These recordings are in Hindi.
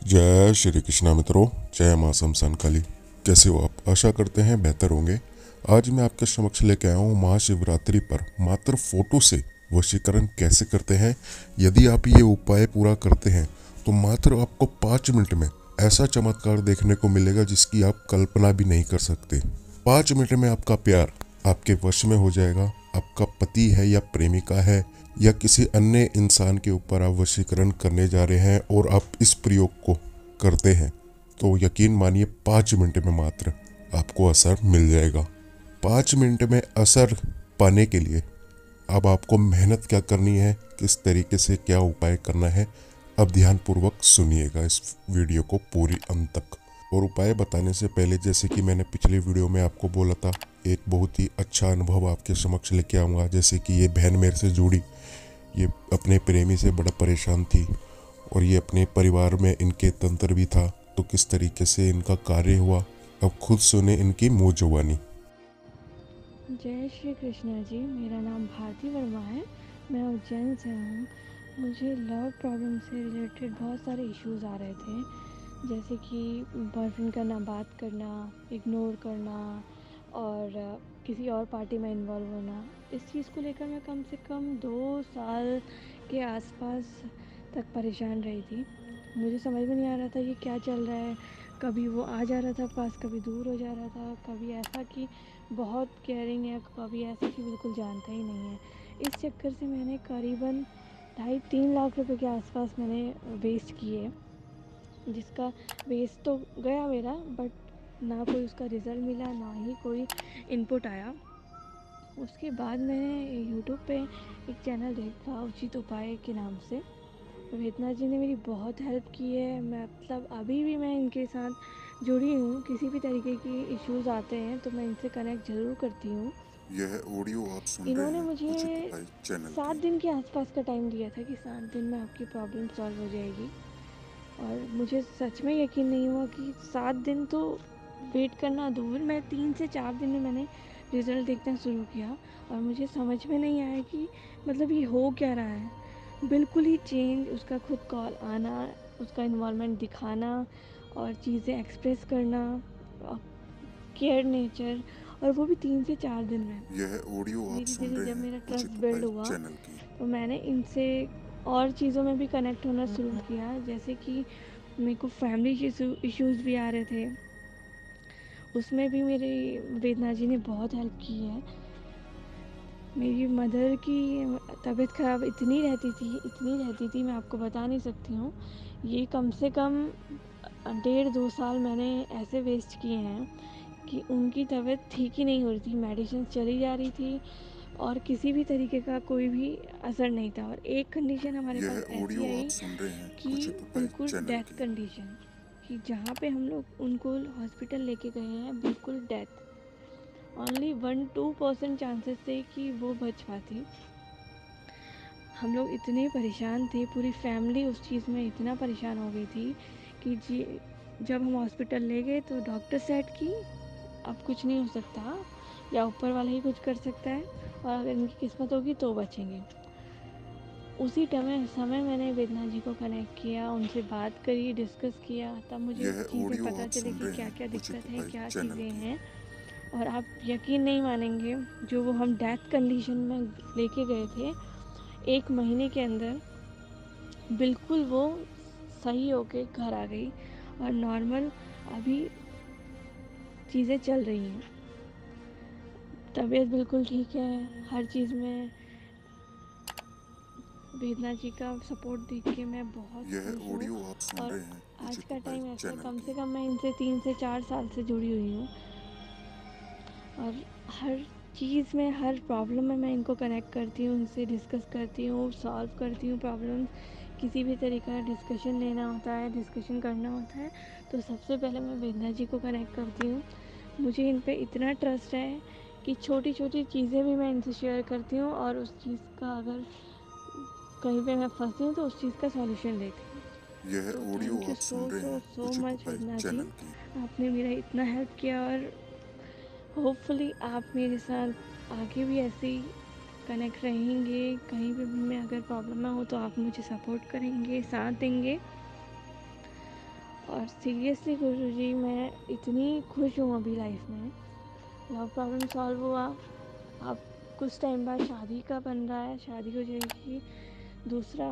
जय श्री कृष्णा मित्रों, जय मां शमशान काली। कैसे हो आप? आशा करते हैं बेहतर होंगे। आज मैं आपके समक्ष लेके आया हूँ महाशिवरात्रि पर मात्र फोटो से वशीकरण कैसे करते हैं। यदि आप ये उपाय पूरा करते हैं तो मात्र आपको 5 मिनट में ऐसा चमत्कार देखने को मिलेगा जिसकी आप कल्पना भी नहीं कर सकते। 5 मिनट में आपका प्यार आपके वश में हो जाएगा। आपका पति है या प्रेमिका है या किसी अन्य इंसान के ऊपर आप वशीकरण करने जा रहे हैं और आप इस प्रयोग को करते हैं तो यकीन मानिए 5 मिनट में मात्र आपको असर मिल जाएगा। 5 मिनट में असर पाने के लिए अब आपको मेहनत क्या करनी है, किस तरीके से क्या उपाय करना है, अब ध्यानपूर्वक सुनिएगा इस वीडियो को पूरी अंत तक। और उपाय बताने से पहले, जैसे कि मैंने पिछली वीडियो में आपको बोला था, एक बहुत ही अच्छा अनुभव आपके समक्ष लेके आऊँगा। जैसे कि ये बहन मेरे से जुड़ी, ये अपने प्रेमी से बड़ा परेशान थी और ये अपने परिवार में इनके तंत्र भी था, तो किस तरीके से इनका कार्य हुआ अब खुद सुने इनकी मुँह जुबानी। जय श्री कृष्णा जी। मेरा नाम भारती वर्मा है। मैं उज्जैन से हूँ। मुझे लव प्रॉब्लम से रिलेटेड बहुत सारे इश्यूज आ रहे थे, जैसे कि बॉयफ्रेंड का ना बात करना, इग्नोर करना और किसी और पार्टी में इन्वॉल्व होना। इस चीज़ को लेकर मैं कम से कम 2 साल के आसपास तक परेशान रही थी। मुझे समझ में नहीं आ रहा था कि क्या चल रहा है। कभी वो आ जा रहा था पास, कभी दूर हो जा रहा था, कभी ऐसा कि बहुत केयरिंग है, कभी ऐसा कि बिल्कुल जानता ही नहीं है। इस चक्कर से मैंने करीबन 2.5-3 लाख रुपए के आसपास मैंने वेस्ट किए, जिसका वेस्ट तो गया मेरा, बट ना कोई उसका रिज़ल्ट मिला, ना ही कोई इनपुट आया। उसके बाद मैंने यूट्यूब पे एक चैनल देखा, उचित उपाय के नाम से। वेदना जी ने मेरी बहुत हेल्प की है। मैं मतलब अभी भी मैं इनके साथ जुड़ी हूँ। किसी भी तरीके की इश्यूज आते हैं तो मैं इनसे कनेक्ट ज़रूर करती हूँ। यह ऑडियो आप सुन रहे इन्होंने हैं उचित मुझे उपाय चैनल 7 की। दिन के आसपास का टाइम दिया था कि 7 दिन में आपकी प्रॉब्लम सॉल्व हो जाएगी। और मुझे सच में यकीन नहीं हुआ कि 7 दिन तो वेट करना दूर, मैं 3 से 4 दिन में मैंने रिज़ल्ट देखना शुरू किया। और मुझे समझ में नहीं आया कि मतलब ये हो क्या रहा है। बिल्कुल ही चेंज, उसका खुद कॉल आना, उसका इन्वॉल्वमेंट दिखाना और चीज़ें एक्सप्रेस करना, केयर नेचर, और वो भी 3 से 4 दिन में। यह ऑडियो आप धीरे सुन धीरे रहे जब हैं मेरा ट्रस्ट उचित बिल्ड उपाय हुआ चैनल की। तो मैंने इनसे और चीज़ों में भी कनेक्ट होना शुरू किया, जैसे कि मेरे को फैमिली इश्यूज़ भी आ रहे थे। उसमें भी मेरी वेदना जी ने बहुत हेल्प की है। मेरी मदर की तबीयत ख़राब इतनी रहती थी, मैं आपको बता नहीं सकती हूँ। ये कम से कम 1.5-2 साल मैंने ऐसे वेस्ट किए हैं कि उनकी तबीयत ठीक ही नहीं हो रही थी, मेडिसिन चली जा रही थी और किसी भी तरीके का कोई भी असर नहीं था। और एक कंडीशन हमारे यह पास ऐसी ऑडियो आप आई सुन रहे हैं कि उचित उपाय उनको चैनल डेथ की। कंडीशन, कि जहाँ पे हम लोग उनको हॉस्पिटल लेके गए हैं, बिल्कुल डेथ, ओनली 1-2% चांसेस थे कि वो बच पाती। हम लोग इतने परेशान थे, पूरी फैमिली उस चीज़ में इतना परेशान हो गई थी कि जी, जब हम हॉस्पिटल ले गए तो डॉक्टर सेड कि अब कुछ नहीं हो सकता, या ऊपर वाला ही कुछ कर सकता है, और अगर इनकी किस्मत होगी तो बचेंगे। उसी समय मैंने वेदना जी को कनेक्ट किया, उनसे बात करी, डिस्कस किया, तब मुझे यह चीज़ें ऑडियो पता आप चली सुन कि रहे क्या क्या हैं उचित दिक्कत है, उपाय क्या चैनल चीज़ें की। हैं। और आप यकीन नहीं मानेंगे, जो वो हम डेथ कंडीशन में लेके गए थे, 1 महीने के अंदर बिल्कुल वो सही होके घर आ गई और नॉर्मल अभी चीज़ें चल रही हैं। तबीयत बिल्कुल ठीक है, हर चीज़ में वेदना जी का सपोर्ट देख के मैं बहुत यह खुश हूँ। ऑडियो आप सुन और रहे हैं आज उचित का उपाय टाइम ऐसा है, चैनल कम की। से कम मैं इनसे 3 से 4 साल से जुड़ी हुई हूँ। और हर चीज़ में, हर प्रॉब्लम में मैं इनको कनेक्ट करती हूँ, उनसे डिस्कस करती हूँ, सॉल्व करती हूँ प्रॉब्लम्स। किसी भी तरीके का डिस्कशन लेना होता है, डिस्कशन करना होता है, तो सबसे पहले मैं वेदना जी को कनेक्ट करती हूँ। मुझे इन पे इतना ट्रस्ट है कि छोटी छोटी चीज़ें भी मैं इनसे शेयर करती हूँ, और उस चीज़ का अगर कहीं पे मैं फंसी हूँ तो उस चीज़ का सॉल्यूशन देती हूँ। यह तो ऑडियो थैंक यू आप सो सुन रहे सो हैं सो उचित मच उपाय वेदना जी। चैनल की। आपने मेरा इतना हेल्प किया, और होपफुली आप मेरे साथ आगे भी ऐसे ही कनेक्ट रहेंगे। कहीं पे भी मैं अगर प्रॉब्लम में हो तो आप मुझे सपोर्ट करेंगे, साथ देंगे। और सीरियसली गुरुजी, मैं इतनी खुश हूँ अभी लाइफ में। लव प्रॉब्लम सॉल्व हुआ। अब कुछ टाइम बाद शादी का बन रहा है, शादी हो जाएगी। दूसरा,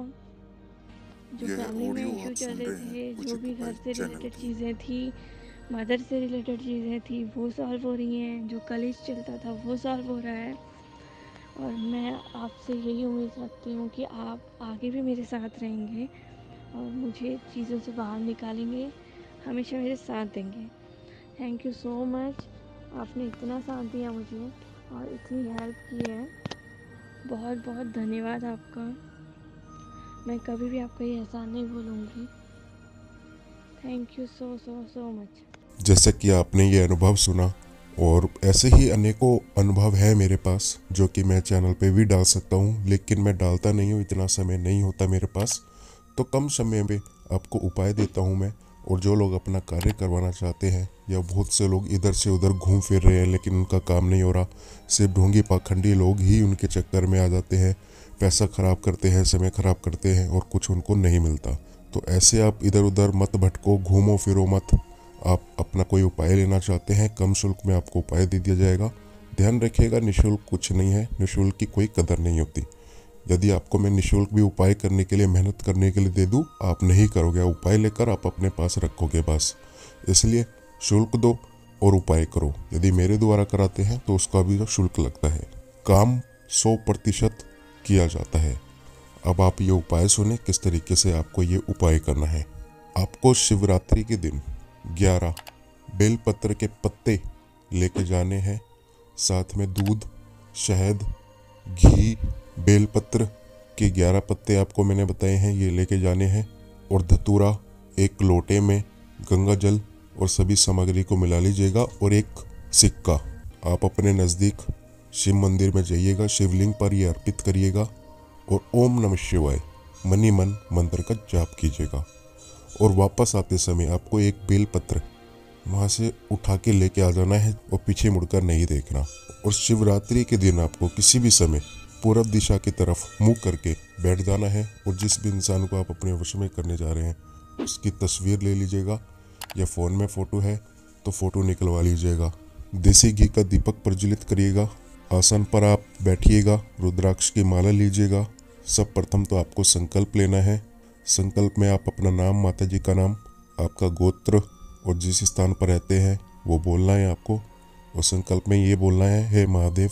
जो यह फैमिली में ऑडियो इशू आप चल सुन रहे रहे हैं थे, जो उचित भी उपाय घर से चैनल रिलेटेड की। चीज़ें थी, मदर से रिलेटेड चीज़ें थी, वो सॉल्व हो रही हैं। जो कलेश चलता था वो सॉल्व हो रहा है। और मैं आपसे यही उम्मीद रखती हूँ कि आप आगे भी मेरे साथ रहेंगे और मुझे चीज़ों से बाहर निकालेंगे, हमेशा मेरे साथ देंगे। Thank you so much. आपने इतना साथ दिया मुझे और इतनी हेल्प की है। बहुत बहुत धन्यवाद आपका। मैं कभी भी आपका ये एहसान नहीं भूलूंगी। Thank you so so so much. जैसे कि आपने ये अनुभव सुना, और ऐसे ही अनेकों अनुभव है मेरे पास जो कि मैं चैनल पे भी डाल सकता हूँ, लेकिन मैं डालता नहीं हूँ, इतना समय नहीं होता मेरे पास। तो कम समय में आपको उपाय देता हूँ मैं। और जो लोग अपना कार्य करवाना चाहते हैं, या बहुत से लोग इधर से उधर घूम फिर रहे हैं लेकिन उनका काम नहीं हो रहा, सिर्फ ढोंगी पाखंडी लोग ही उनके चक्कर में आ जाते हैं, पैसा खराब करते हैं, समय खराब करते हैं और कुछ उनको नहीं मिलता। तो ऐसे आप इधर उधर मत भटको, घूमो फिरो मत। आप अपना कोई उपाय लेना चाहते हैं, कम शुल्क में आपको उपाय दे दिया जाएगा। ध्यान रखिएगा, निःशुल्क कुछ नहीं है, निःशुल्क की कोई कदर नहीं होती। यदि आपको मैं निःशुल्क भी उपाय करने के लिए, मेहनत करने के लिए दे दूं, आप नहीं करोगे। उपाय लेकर आप अपने पास रखोगे बस। इसलिए शुल्क दो और उपाय करो। यदि मेरे द्वारा कराते हैं तो उसका भी शुल्क लगता है। काम 100% किया जाता है। अब आप ये उपाय सुने किस तरीके से आपको ये उपाय करना है। आपको शिवरात्रि के दिन 11 बेलपत्र के पत्ते लेके जाने हैं। साथ में दूध, शहद, घी, बेलपत्र के 11 पत्ते आपको मैंने बताए हैं, ये लेके जाने हैं। और धतूरा एक लोटे में, गंगा जल और सभी सामग्री को मिला लीजिएगा और एक सिक्का। आप अपने नज़दीक शिव मंदिर में जाइएगा, शिवलिंग पर ये अर्पित करिएगा और ओम नमः शिवाय मनी मन मंत्र का जाप कीजिएगा। और वापस आते समय आपको एक बेलपत्र वहाँ से उठा के लेके आ जाना है और पीछे मुड़कर नहीं देखना। और शिवरात्रि के दिन आपको किसी भी समय पूरब दिशा की तरफ मुंह करके बैठ जाना है। और जिस भी इंसान को आप अपने वश में करने जा रहे हैं उसकी तस्वीर ले लीजिएगा, या फ़ोन में फ़ोटो है तो फ़ोटो निकलवा लीजिएगा। देसी घी का दीपक प्रज्वलित करिएगा। आसन पर आप बैठिएगा, रुद्राक्ष की माला लीजिएगा। सब प्रथम तो आपको संकल्प लेना है। संकल्प में आप अपना नाम, माता जी का नाम, आपका गोत्र और जिस स्थान पर रहते हैं वो बोलना है आपको। और संकल्प में ये बोलना है, हे महादेव,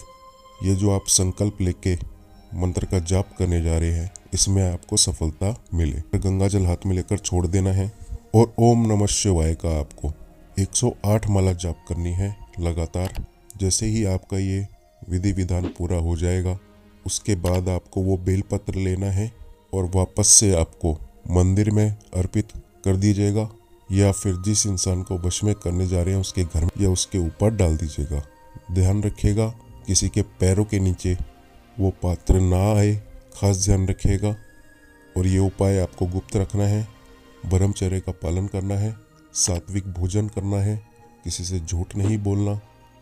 ये जो आप संकल्प लेके मंत्र का जाप करने जा रहे हैं इसमें आपको सफलता मिले। गंगा जल हाथ में लेकर छोड़ देना है। और ओम नमः शिवाय का आपको 108 माला जाप करनी है लगातार। जैसे ही आपका ये विधि विधान पूरा हो जाएगा उसके बाद आपको वो बेलपत्र लेना है और वापस से आपको मंदिर में अर्पित कर दीजिएगा, या फिर जिस इंसान को वश में करने जा रहे हैं उसके घर में या उसके ऊपर डाल दीजिएगा। ध्यान रखिएगा किसी के पैरों के नीचे वो पात्र ना आए, खास ध्यान रखिएगा। और ये उपाय आपको गुप्त रखना है, ब्रह्मचर्य का पालन करना है, सात्विक भोजन करना है, किसी से झूठ नहीं बोलना,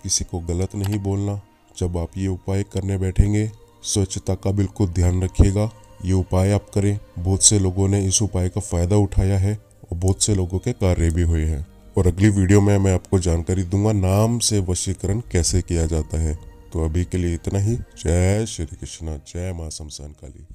किसी को गलत नहीं बोलना। जब आप ये उपाय करने बैठेंगे स्वच्छता का बिल्कुल ध्यान रखिएगा। ये उपाय आप करें। बहुत से लोगों ने इस उपाय का फ़ायदा उठाया है और बहुत से लोगों के कार्य भी हुए हैं। और अगली वीडियो में मैं आपको जानकारी दूंगा नाम से वशीकरण कैसे किया जाता है। तो अभी के लिए इतना ही। जय श्री कृष्णा, जय मां शमशान काली।